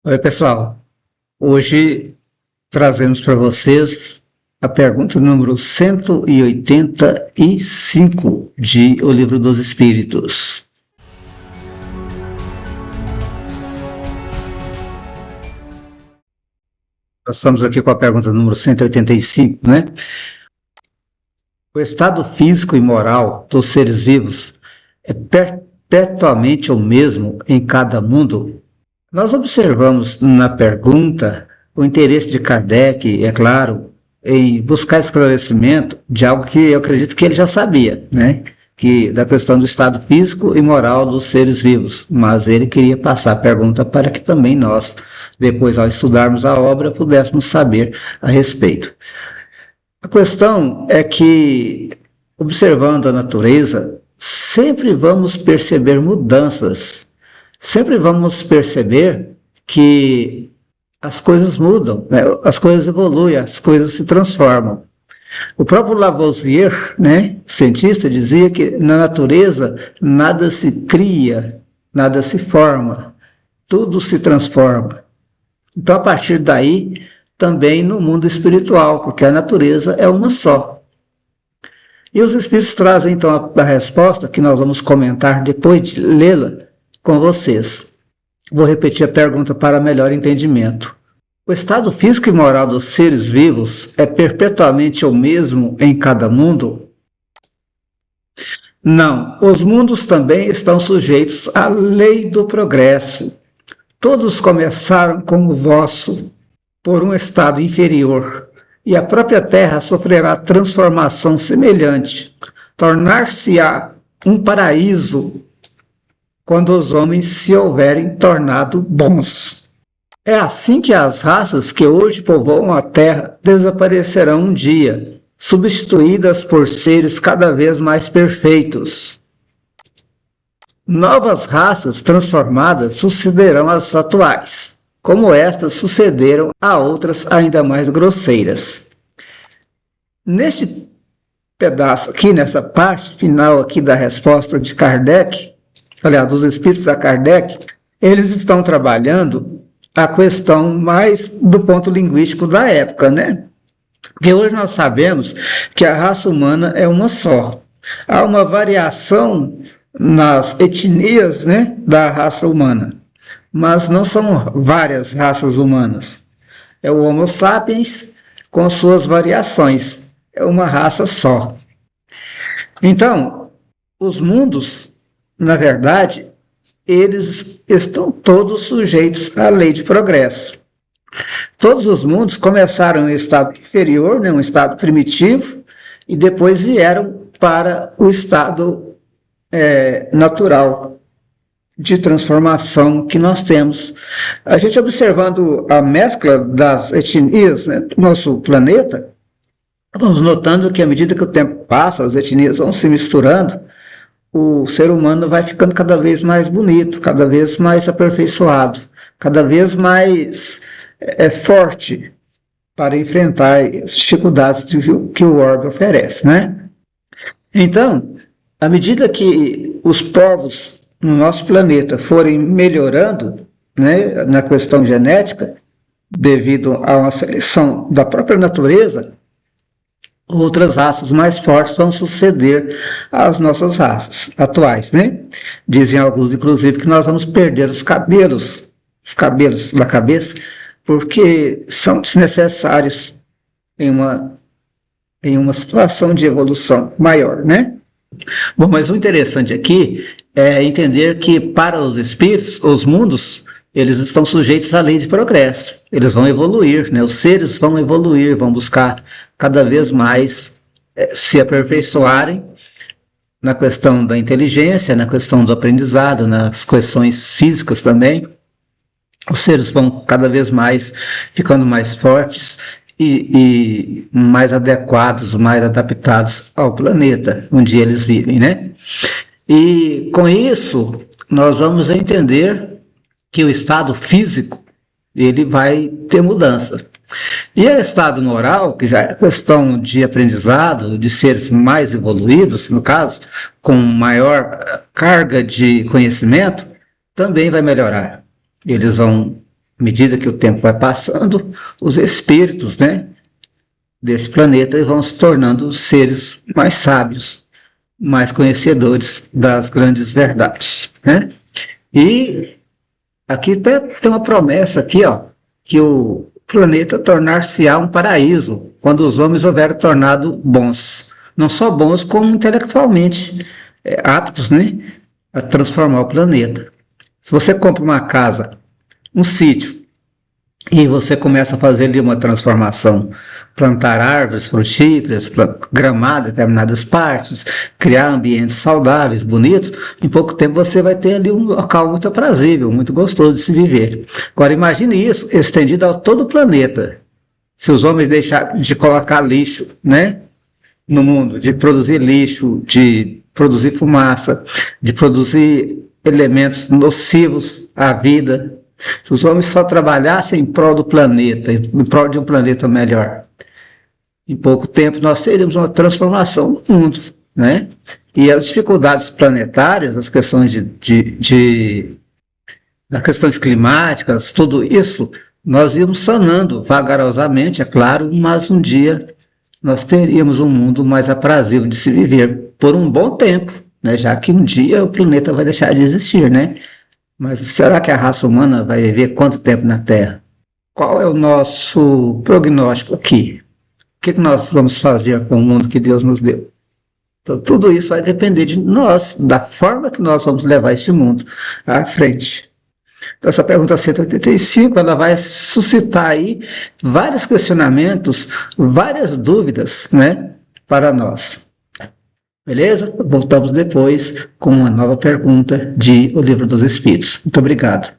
Oi, pessoal. Hoje trazemos para vocês a pergunta número 185 de O Livro dos Espíritos. Nós estamos aqui com a pergunta número 185, né? O estado físico e moral dos seres vivos é perpetuamente o mesmo em cada mundo? Nós observamos na pergunta o interesse de Kardec, é claro, em buscar esclarecimento de algo que eu acredito que ele já sabia, né? Que da questão do estado físico e moral dos seres vivos, mas ele queria passar a pergunta para que também nós, depois ao estudarmos a obra, pudéssemos saber a respeito. A questão é que, observando a natureza, sempre vamos perceber mudanças, sempre vamos perceber que as coisas mudam, né? As coisas evoluem, as coisas se transformam. O próprio Lavoisier, né, cientista, dizia que na natureza nada se cria, nada se forma, tudo se transforma. Então, a partir daí, também no mundo espiritual, porque a natureza é uma só. E os Espíritos trazem, então, a resposta, que nós vamos comentar depois de lê-la com vocês. Vou repetir a pergunta para melhor entendimento. O estado físico e moral dos seres vivos é perpetuamente o mesmo em cada mundo? Não, os mundos também estão sujeitos à lei do progresso. Todos começaram como o vosso, por um estado inferior, e a própria Terra sofrerá transformação semelhante, tornar-se-á um paraíso quando os homens se houverem tornado bons. É assim que as raças que hoje povoam a Terra desaparecerão um dia, substituídas por seres cada vez mais perfeitos. Novas raças transformadas sucederão às atuais, como estas sucederam a outras ainda mais grosseiras. Neste pedaço aqui, nessa parte final aqui da resposta de Kardec, aliás, dos Espíritos a Kardec, eles estão trabalhando a questão mais do ponto linguístico da época, né? Porque hoje nós sabemos que a raça humana é uma só. Há uma variação nas etnias, né, da raça humana, mas não são várias raças humanas. É o Homo sapiens com suas variações. É uma raça só. Então, os mundos, na verdade, eles estão todos sujeitos à lei de progresso. Todos os mundos começaram em estado inferior, né, um estado primitivo, e depois vieram para o estado natural de transformação que nós temos. A gente observando a mescla das etnias, né, do nosso planeta, vamos notando que à medida que o tempo passa, as etnias vão se misturando, o ser humano vai ficando cada vez mais bonito, cada vez mais aperfeiçoado, cada vez mais forte para enfrentar as dificuldades que o orbe oferece, né? Então, à medida que os povos no nosso planeta forem melhorando, né, na questão genética, devido a uma seleção da própria natureza, outras raças mais fortes vão suceder às nossas raças atuais, né? Dizem alguns, inclusive, que nós vamos perder os cabelos da cabeça, porque são desnecessários em uma situação de evolução maior, né? Bom, mas o interessante aqui é entender que para os espíritos, os mundos, eles estão sujeitos à lei de progresso. Eles vão evoluir, né? Os seres vão evoluir, vão buscar cada vez mais se aperfeiçoarem na questão da inteligência, na questão do aprendizado, nas questões físicas também. Os seres vão cada vez mais ficando mais fortes e mais adequados, mais adaptados ao planeta onde eles vivem, né? E com isso, nós vamos entender que o estado físico, ele vai ter mudança. E o estado moral, que já é questão de aprendizado, de seres mais evoluídos, no caso, com maior carga de conhecimento, também vai melhorar. Eles vão À medida que o tempo vai passando, os espíritos, né, desse planeta vão se tornando seres mais sábios, mais conhecedores das grandes verdades, né? E aqui tem uma promessa aqui, ó, que o planeta tornar-se-á um paraíso quando os homens houverem tornado bons, não só bons como intelectualmente aptos, né, a transformar o planeta. Se você compra uma casa, um sítio, e você começa a fazer ali uma transformação, plantar árvores frutíferas, gramar determinadas partes, criar ambientes saudáveis, bonitos, em pouco tempo você vai ter ali um local muito aprazível, muito gostoso de se viver. Agora imagine isso estendido a todo o planeta. Se os homens deixarem de colocar lixo, né, no mundo, de produzir lixo, de produzir fumaça, de produzir elementos nocivos à vida, se os homens só trabalhassem em prol do planeta, em prol de um planeta melhor, em pouco tempo nós teríamos uma transformação no mundo, né? E as dificuldades planetárias, as questões das questões climáticas, tudo isso, nós íamos sanando vagarosamente, é claro, mas um dia nós teríamos um mundo mais aprazível de se viver por um bom tempo, né? Já que um dia o planeta vai deixar de existir, né? Mas será que a raça humana vai viver quanto tempo na Terra? Qual é o nosso prognóstico aqui? O que nós vamos fazer com o mundo que Deus nos deu? Então, tudo isso vai depender de nós, da forma que nós vamos levar este mundo à frente. Então, essa pergunta 185, ela vai suscitar aí vários questionamentos, várias dúvidas, né, para nós. Beleza? Voltamos depois com uma nova pergunta de O Livro dos Espíritos. Muito obrigado.